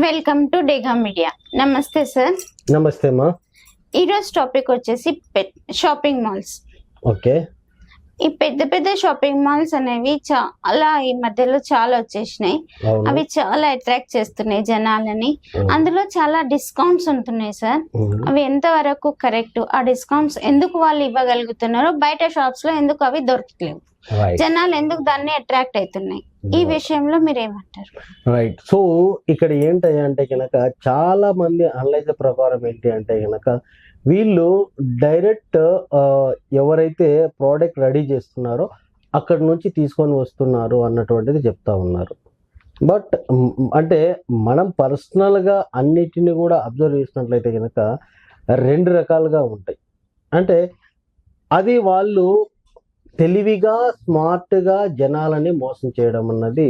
Welcome to డేగా media. నమస్తే sir. నమస్తే అమ్మా. ఈరోజు టాపిక్ వచ్చేసి షాపింగ్ మాల్స్. ఓకే. ఈ పెద్ద పెద్ద షాపింగ్ మాల్స్ అనేవి చాలా ఈ మధ్యలో చాలా వచ్చేసినాయి. అవి చాలా అట్రాక్ట్ చేస్తున్నాయి జనాలని. అందులో చాలా డిస్కౌంట్స్ ఉంటున్నాయి సార్. అవి ఎంత వరకు కరెక్ట్? ఆ డిస్కౌంట్స్ ఎందుకు వాళ్ళు ఇవ్వగలుగుతున్నారు? బయట షాప్స్ లో ఎందుకు అవి దొరకట్లేవు? జనాలు ఎందుకు దాన్ని అట్రాక్ట్ అవుతున్నాయి? ఈ విషయంలో మీరు ఏమంటారు? రైట్. సో ఇక్కడ ఏంటంటే అంటే కనుక చాలా మంది అనలైజ్ ప్రకారం ఏంటి అంటే కనుక వీళ్ళు డైరెక్ట్ ఎవరైతే ప్రోడక్ట్ రెడీ చేస్తున్నారో అక్కడ నుంచి తీసుకొని వస్తున్నారు అన్నటువంటిది చెప్తా ఉన్నారు. బట్ అంటే మనం పర్సనల్గా అన్నిటిని కూడా అబ్జర్వ్ చేసినట్లయితే కనుక రెండు రకాలుగా ఉంటాయి. అంటే అది వాళ్ళు తెలివిగా స్మార్ట్గా జనాలని మోసం చేయడం అన్నది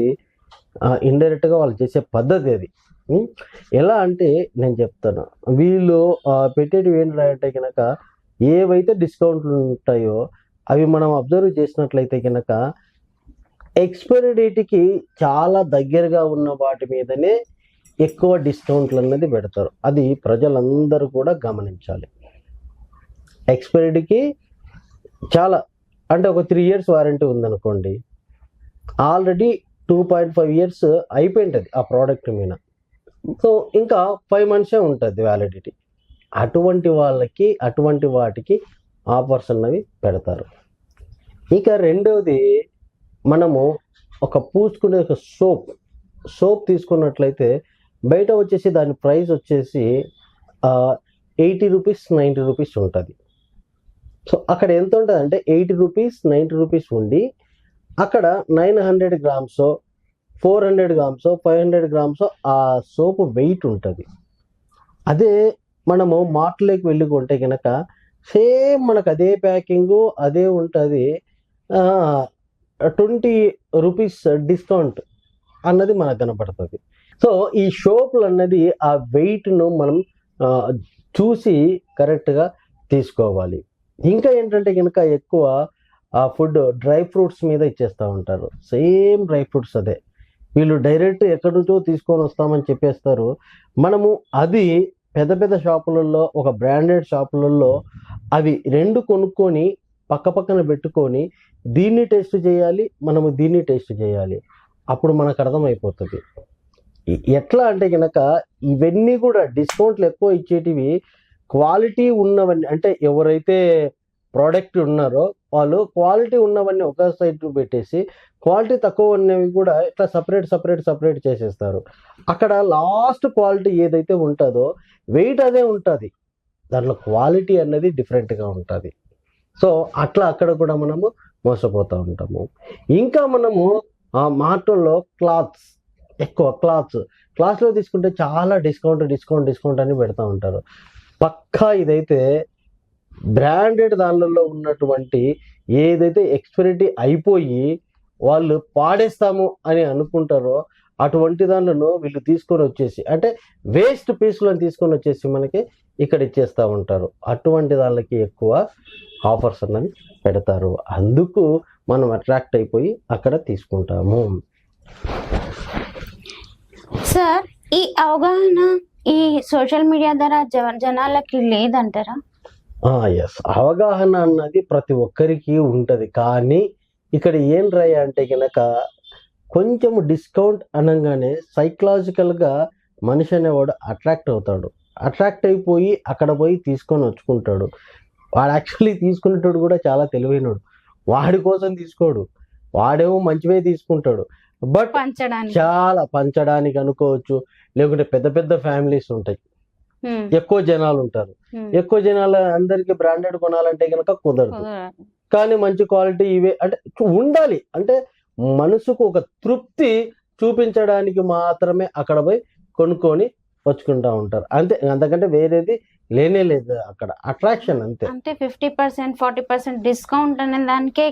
ఇండైరెక్ట్గా వాళ్ళు చేసే పద్ధతి అది. ఎలా అంటే నేను చెప్తాను, వీళ్ళు పెట్టేటివి ఏంటంటే కనుక ఏవైతే డిస్కౌంట్లు ఉంటాయో అవి మనం అబ్జర్వ్ చేసినట్లయితే కనుక ఎక్స్పైరీ డేట్కి చాలా దగ్గరగా ఉన్న వాటి మీదనే ఎక్కువ డిస్కౌంట్లు అన్నది పెడతారు. అది ప్రజలందరూ కూడా గమనించాలి. ఎక్స్పైరీ డేట్కి చాలా అంటే ఒక 3 years వారంటీ ఉందనుకోండి, ఆల్రెడీ 2.5 years అయిపోయింటుంది ఆ ప్రోడక్ట్ మీద. సో ఇంకా 5 months ఉంటుంది వ్యాలిడిటీ. అటువంటి వాళ్ళకి అటువంటి వాటికి ఆఫర్స్ అన్నవి పెడతారు. ఇక రెండవది, మనము ఒక పూసుకునే ఒక సోప్ తీసుకున్నట్లయితే బయట వచ్చేసి దాని ప్రైస్ వచ్చేసి 80 rupees 90 rupees ఉంటుంది. సో అక్కడ ఎంత ఉంటుంది అంటే 80 rupees 90 rupees ఉండి అక్కడ 900 grams 400 grams 500 grams ఆ సోపు వెయిట్ ఉంటుంది. అదే మనము మార్ట్లోకి వెళ్ళి కొంటే కనుక సేమ్ మనకు అదే ప్యాకింగు అదే ఉంటుంది, 20 rupees డిస్కౌంట్ అన్నది మనకు కనపడుతుంది. సో ఈ షోపులు అన్నది ఆ వెయిట్ను మనం చూసి కరెక్ట్గా తీసుకోవాలి. ఇంకా ఏంటంటే కనుక ఎక్కువ ఆ ఫుడ్ డ్రై ఫ్రూట్స్ మీద ఇచ్చేస్తూ ఉంటారు. సేమ్ డ్రై ఫ్రూట్స్ అదే వీళ్ళు డైరెక్ట్ ఎక్కడి నుంచో తీసుకొని వస్తామని చెప్పేస్తారు. మనము అది పెద్ద పెద్ద షాపులలో ఒక బ్రాండెడ్ షాపులలో అవి రెండు కొనుక్కొని పక్క పక్కన పెట్టుకొని దీన్ని టేస్ట్ చేయాలి, మనము దీన్ని టేస్ట్ చేయాలి. అప్పుడు మనకు అర్థమైపోతుంది. ఎట్లా అంటే కనుక ఇవన్నీ కూడా డిస్కౌంట్లు ఎక్కువ ఇచ్చేటివి క్వాలిటీ ఉన్నవన్నీ, అంటే ఎవరైతే ప్రోడక్ట్ ఉన్నారో వాళ్ళు క్వాలిటీ ఉన్నవన్నీ ఒక సైడ్ పెట్టేసి క్వాలిటీ తక్కువ ఉన్నవి కూడా ఇట్లా సపరేట్ చేసేస్తారు. అక్కడ లాస్ట్ క్వాలిటీ ఏదైతే ఉంటుందో వెయిట్ అదే ఉంటుంది, దాంట్లో క్వాలిటీ అనేది డిఫరెంట్గా ఉంటుంది. సో అట్లా అక్కడ కూడా మనము మోసపోతూ ఉంటాము. ఇంకా మనము మార్ట్లో ఎక్కువ క్లాత్స్లో తీసుకుంటే చాలా డిస్కౌంట్ అని పెడతా ఉంటారు. పక్కా ఇదైతే బ్రాండెడ్ దానిలో ఉన్నటువంటి ఏదైతే ఎక్స్పైరీ అయిపోయి వాళ్ళు పాడేస్తాము అని అనుకుంటారో అటువంటి దానిలో వీళ్ళు తీసుకొని వచ్చేసి అంటే వేస్ట్ పీసులను తీసుకొని వచ్చేసి మనకి ఇక్కడ ఇచ్చేస్తూ ఉంటారు. అటువంటి దానికి ఎక్కువ ఆఫర్స్ అన్నవి పెడతారు. అందుకు మనం అట్రాక్ట్ అయిపోయి అక్కడ తీసుకుంటాము. సార్, ఈ అవగాహన ఈ సోషల్ మీడియా ద్వారా జనాలకి లేదంటారా? ఎస్, అవగాహన అన్నది ప్రతి ఒక్కరికి ఉంటుంది. కానీ ఇక్కడ ఏం రాయ అంటే కనుక కొంచెం డిస్కౌంట్ అనగానే సైకలాజికల్గా మనిషి అనేవాడు అట్రాక్ట్ అవుతాడు. అట్రాక్ట్ అయిపోయి అక్కడ పోయి తీసుకొని వచ్చుకుంటాడు. వాడు యాక్చువల్లీ తీసుకునేటోడు కూడా చాలా తెలివైనడు. వాడి కోసం తీసుకోడు, వాడేమో మంచివే తీసుకుంటాడు. బట్ చాలా పంచడానికి అనుకోవచ్చు, లేకుంటే పెద్ద పెద్ద ఫ్యామిలీస్ ఉంటాయి, ఎక్కువ జనాలు ఉంటారు. ఎక్కువ జనాలు అందరికి బ్రాండెడ్ కొనాలంటే కనుక కుదరదు. కానీ మంచి క్వాలిటీ ఇవే అంటే ఉండాలి. అంటే మనసుకు ఒక తృప్తి చూపించడానికి మాత్రమే అక్కడ పోయి కొనుక్కొని వచ్చుకుంటా ఉంటారు. అంతే, అంతకంటే వేరేది లేనే లేదు అక్కడ. అట్రాక్షన్ అంతే. అంటే 50% 40% డిస్కౌంట్ అనే దానికే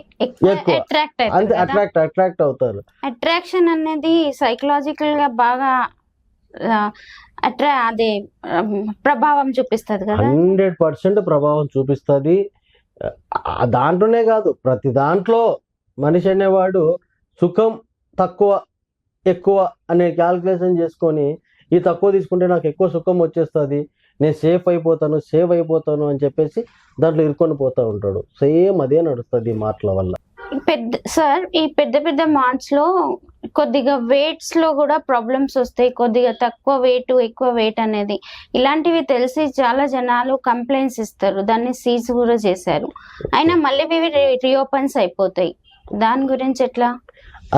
అంతే అట్రాక్ట్ అవుతారు. అట్రాక్షన్ అనేది సైకలాజికల్ గా బాగా అదే ప్రభావం చూపిస్తుంది కదా. 100% ప్రభావం చూపిస్తుంది. దాంట్లోనే కాదు, ప్రతి దాంట్లో మనిషి అనేవాడు సుఖం తక్కువ ఎక్కువ అనే క్యాల్కులేషన్ చేసుకొని ఈ తక్కువ తీసుకుంటే నాకు ఎక్కువ సుఖం వచ్చేస్తుంది, నేను సేవ్ అయిపోతాను అని చెప్పేసి దాంట్లో ఇరుకొని పోతూ ఉంటాడు. సేమ్ అదే నడుస్తుంది ఈ మార్ట్ల వల్ల. ఈ పెద్ద పెద్ద మార్ట్స్ లో కొద్దిగా వెయిట్స్ లో కూడా ప్రాబ్లమ్స్ వస్తాయి, కొద్దిగా తక్కువ వెయిట్ ఎక్కువ వెయిట్ అనేది. ఇలాంటివి తెలిసి చాలా జనాలు కంప్లైంట్స్ ఇస్తారు, దాన్ని సీజ్ కూడా చేశారు. అయినా మళ్ళీ ఇవి రీఓపెన్స్ అయిపోతాయి. దాని గురించి ఎట్లా?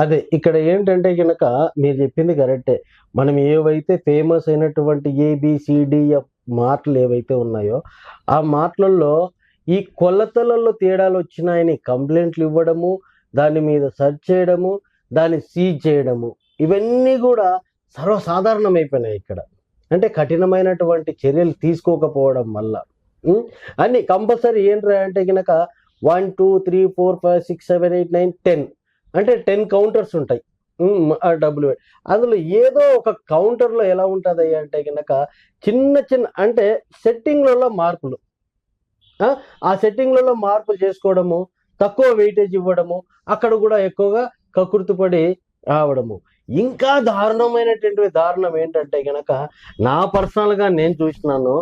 అదే ఇక్కడ ఏంటంటే కనుక మీరు చెప్పింది కరెక్టే. మనం ఏవైతే ఫేమస్ అయినటువంటి ABCDF మార్ట్లు ఏవైతే ఉన్నాయో ఆ మార్ట్లలో ఈ కొలతలలో తేడాలు వచ్చినాయని కంప్లైంట్లు ఇవ్వడము, దాని మీద సెర్చ్ చేయడము, దాన్ని సీజ్ చేయడము, ఇవన్నీ కూడా సర్వసాధారణమైపోయినాయి ఇక్కడ. అంటే కఠినమైనటువంటి చర్యలు తీసుకోకపోవడం వల్ల అన్ని కంపల్సరీ ఏంట్రా అంటే కనుక 1 2 3 4 5 6 7 8 9 10 అంటే 10 కౌంటర్స్ ఉంటాయి డబ్బులు. అందులో ఏదో ఒక కౌంటర్లో ఎలా ఉంటుంది అంటే కనుక చిన్న అంటే సెట్టింగ్లలో మార్పులు, ఆ సెట్టింగ్లలో మార్పులు చేసుకోవడము, తక్కువ వెయిటేజ్ ఇవ్వడము, అక్కడ కూడా ఎక్కువగా కకృతిపడి రావడము. ఇంకా దారుణం ఏంటంటే కనుక నా పర్సనల్గా నేను చూసినాను,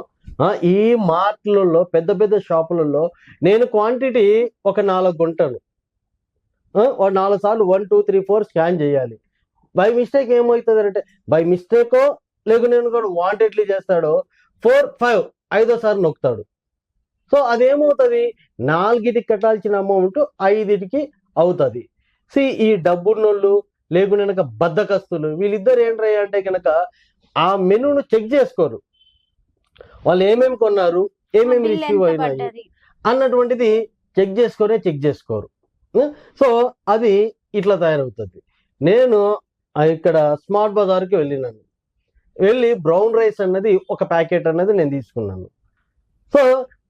ఈ మార్ట్లలో పెద్ద పెద్ద షాపులలో నేను క్వాంటిటీ ఒక 4 కొంటాను, 4 సార్లు 1 2 3 4 స్కాన్ చేయాలి. బై మిస్టేక్ ఏమవుతుంది అంటే బై మిస్టేకో లేక నేను కూడా వాంటెడ్లీ చేస్తాడో 4 5 5వ నొక్కుతాడు. సో అదేమవుతుంది, 4కి కట్టాల్సిన అమౌంట్ 5కి అవుతుంది. ఈ డబ్బున్నోళ్ళు లేకుండా బద్దకస్తులు వీళ్ళిద్దరు ఏంటయ్యా అంటే కనుక ఆ మెనూను చెక్ చేసుకోరు, వాళ్ళు ఏమేమి కొన్నారు, ఏమేమి రిసీవ్ అయినాయి అన్నటువంటిది చెక్ చేసుకోరు. సో అది ఇట్లా తయారవుతుంది. నేను ఇక్కడ స్మార్ట్ బజార్కి వెళ్ళి బ్రౌన్ రైస్ అన్నది ఒక ప్యాకెట్ అన్నది నేను తీసుకున్నాను. సో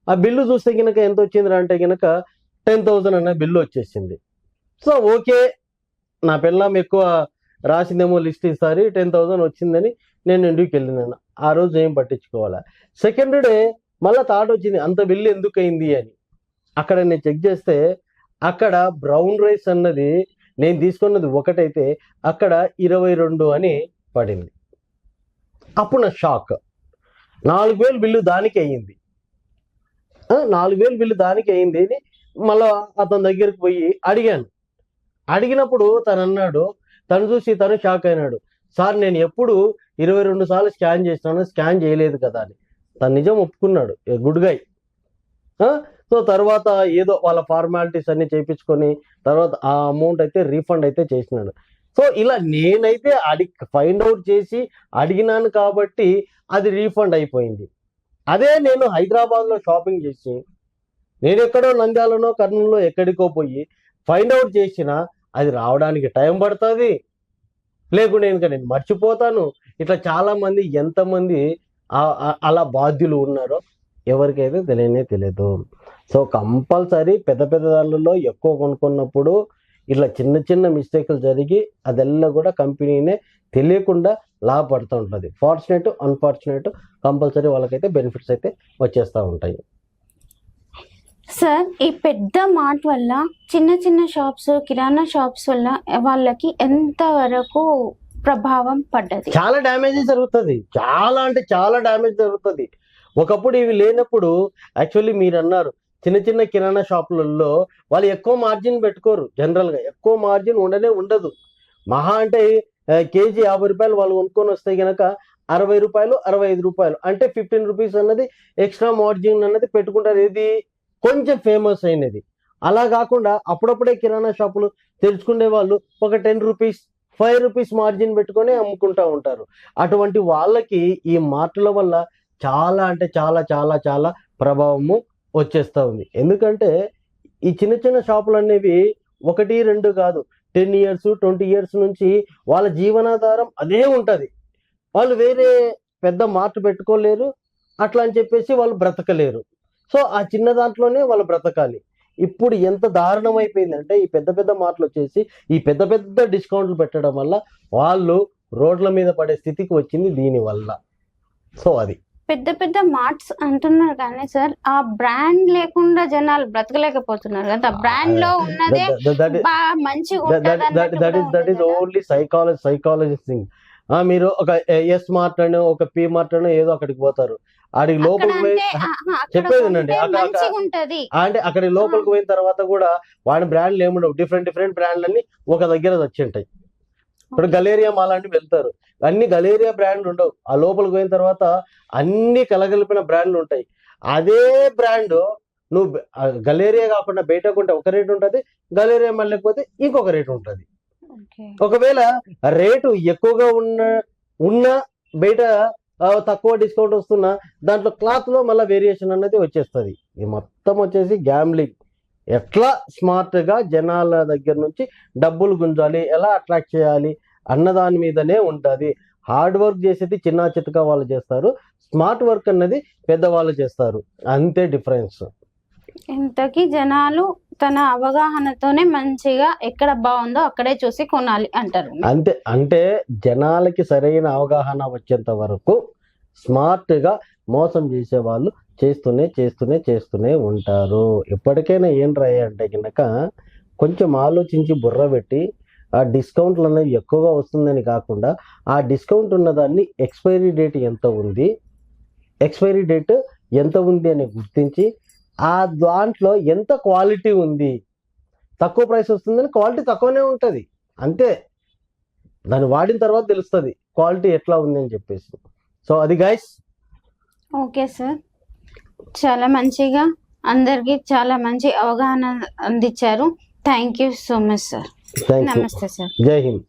ఆ బిల్లు చూస్తే కనుక ఎంత వచ్చింది అంటే కనుక 10,000 అన్న బిల్లు వచ్చేసింది. సో ఓకే, నా పిల్లం ఎక్కువ రాసిందేమో లిస్ట్ ఈసారి 10,000 వచ్చిందని నేను ఇంటికి వెళ్ళినాను. ఆ రోజు ఏం పట్టించుకోవాలా. సెకండ్ డే మళ్ళీ థాట్ వచ్చింది, అంత బిల్లు ఎందుకు అయింది అని. అక్కడ నేను చెక్ చేస్తే అక్కడ బ్రౌన్ రైస్ అన్నది నేను తీసుకున్నది ఒకటైతే అక్కడ 22 అని పడింది. అప్పుడు నా షాక్. 4,000 బిల్లు దానికి అయ్యింది. 4,000 బిల్లు దానికి అయింది అని మళ్ళా అతని దగ్గరికి పోయి అడిగినప్పుడు తను చూసి షాక్ అయినాడు. సార్ నేను ఎప్పుడు 22 సార్లు స్కాన్ చేసినాను, స్కాన్ చేయలేదు కదా అని. తను నిజం ఒప్పుకున్నాడు, గుడ్ గై. సో తర్వాత ఏదో వాళ్ళ ఫార్మాలిటీస్ అన్ని చేయించుకొని తర్వాత ఆ అమౌంట్ అయితే రీఫండ్ అయితే చేసినాడు. సో ఇలా నేనైతే ఫైండ్ అవుట్ చేసి అడిగినాను కాబట్టి అది రీఫండ్ అయిపోయింది. అదే నేను హైదరాబాద్లో షాపింగ్ చేసి నేను ఎక్కడో నంద్యాలలో కర్నూలులో ఎక్కడికో పోయి ఫైండ్ అవుట్ చేసినా అది రావడానికి టైం పడుతుంది, లేకుంటే ఇంకా నేను మర్చిపోతాను. ఇట్లా చాలా మంది ఎంతమంది అలా బాధ్యులు ఉన్నారో ఎవరికైతే తెలియదు. సో కంపల్సరీ పెద్ద దానిలో ఎక్కువ కొనుక్కున్నప్పుడు ఇట్లా చిన్న మిస్టేక్లు జరిగి అదెల్లా కూడా కంపెనీనే తెలియకుండా లాభపడుతూ ఉంటుంది. ఫార్చునేట్ అన్ఫార్చునేట్ కంపల్సరీ వాళ్ళకైతే బెనిఫిట్స్ అయితే వచ్చేస్తూ ఉంటాయి. సార్ ఈ పెద్ద మార్ట్ వల్ల చిన్న షాప్స్, కిరాణా షాప్స్ వల్ల వాళ్ళకి ఎంత వరకు ప్రభావం పడ్డది? చాలా డ్యామేజ్ జరుగుతుంది, చాలా అంటే చాలా డ్యామేజ్ జరుగుతుంది. ఒకప్పుడు ఇవి లేనప్పుడు యాక్చువల్లీ మీరు అన్నారు చిన్న కిరాణా షాపులలో వాళ్ళు ఎక్కువ మార్జిన్ పెట్టుకోరు. జనరల్గా ఎక్కువ మార్జిన్ ఉండదు. మహా అంటే కేజీ 50 రూపాయలు వాళ్ళు కొనుక్కొని వస్తే కనుక 60 రూపాయలు 65 రూపాయలు అంటే 15 రూపీస్ అన్నది ఎక్స్ట్రా మార్జిన్ అన్నది పెట్టుకుంటారు. ఇది కొంచెం ఫేమస్ అయినది. అలా కాకుండా అప్పుడప్పుడే కిరాణా షాపులు తెరుచుకునే వాళ్ళు ఒక 10 రూపీస్ 5 రూపీస్ మార్జిన్ పెట్టుకొని అమ్ముకుంటూ ఉంటారు. అటువంటి వాళ్ళకి ఈ మార్టుల వల్ల చాలా అంటే చాలా చాలా చాలా ప్రభావము వచ్చేస్తూ ఉంది. ఎందుకంటే ఈ చిన్న షాపులు అనేవి 1 2 కాదు, 10 years 20 years నుంచి వాళ్ళ జీవనాధారం అదే ఉంటుంది. వాళ్ళు వేరే పెద్ద మార్ట్ పెట్టుకోలేరు, అట్లా అని చెప్పేసి వాళ్ళు బ్రతకలేరు. సో ఆ చిన్న దాంట్లోనే వాళ్ళు బ్రతకాలి. ఇప్పుడు ఎంత దారుణం అయిపోయిందంటే ఈ పెద్ద మార్ట్లు వచ్చేసి ఈ పెద్ద డిస్కౌంట్లు పెట్టడం వల్ల వాళ్ళు రోడ్ల మీద పడే స్థితికి వచ్చింది దీనివల్ల. సో అది పెద్ద మార్ట్స్ అంటున్నారు కానీ సార్ ఆ బ్రాండ్ లేకుండా జనాలు బ్రతకలేకపోతున్నారు కదా. బ్రాండ్ లో ఉన్నదే మంచిగా that is only psychology thing. మీరు ఒక ఎస్ మార్ట్ అని ఒక పి మార్ట్ అని ఏదో అక్కడికి పోతారు. ఆడికి అక్కడ లోపలికి పోయి అంటే అక్కడ చెప్పేది కొంటే వినండి. మంచిగా ఉంటది. అంటే అక్కడికి లోపలికి పోయిన తర్వాత కూడా వాడి బ్రాండ్లు ఏముండవు, డిఫరెంట్ బ్రాండ్లన్నీ ఒక దగ్గర వచ్చి ఉంటాయి. ఇప్పుడు గలేరియా మాల్ అంటే వెళ్తారు, అన్ని గలేరియా బ్రాండ్లు ఉండవు. ఆ లోపలికి పోయిన తర్వాత అన్ని కలగలిపిన బ్రాండ్లు ఉంటాయి. అదే బ్రాండ్ నువ్వు గలేరియా కాకుండా బయట కొంటే ఒక రేటు ఉంటుంది, గలేరియా మళ్ళీ లేకపోతే ఇంకొక రేటు ఉంటుంది. ఒకవేళ రేటు ఎక్కువగా ఉన్న బయట తక్కువ డిస్కౌంట్ వస్తున్నా దాంట్లో క్లాత్ లో మళ్ళీ వేరియేషన్ అనేది వచ్చేస్తుంది. ఇది మొత్తం వచ్చేసి గ్యాంబ్లింగ్. ఎట్లా స్మార్ట్ గా జనాల దగ్గర నుంచి డబ్బులు గుంజాలి, ఎలా అట్రాక్ట్ చేయాలి అన్న దాని మీదనే ఉంటుంది. హార్డ్ వర్క్ చేసేది చిన్న చితక వాళ్ళు చేస్తారు, స్మార్ట్ వర్క్ అన్నది పెద్దవాళ్ళు చేస్తారు, అంతే డిఫరెన్స్. ఇంతకీ జనాలు తన అవగాహనతోనే మంచిగా ఎక్కడ బాగుందో అక్కడే చూసి కొనాలి అంటారు. అంతే, అంటే జనాలకి సరైన అవగాహన వచ్చేంత వరకు స్మార్ట్ గా మోసం చేసే వాళ్ళు చేస్తూనే ఉంటారు. ఎప్పటికైనా ఏం రాయి అంటే కనుక కొంచెం ఆలోచించి బుర్ర పెట్టి ఆ డిస్కౌంట్లు అనేవి ఎక్కువగా వస్తుందని కాకుండా ఆ డిస్కౌంట్ ఉన్నదాన్ని ఎక్స్పైరీ డేట్ ఎంత ఉంది అని గుర్తించి ఆ దాంట్లో ఎంత క్వాలిటీ ఉంది, తక్కువ ప్రైస్ వస్తుందని క్వాలిటీ తక్కువనే ఉంటుంది అంతే. దాన్ని వాడిన తర్వాత తెలుస్తుంది క్వాలిటీ ఎట్లా ఉంది అని చెప్పేసి. సో అది గైస్. ఓకే సార్, చాలా మంచిగా అందరికి చాలా మంచి అవగాహన అందించారు. Thank you so much sir. Thank you. నమస్తే సార్. జై హింద్.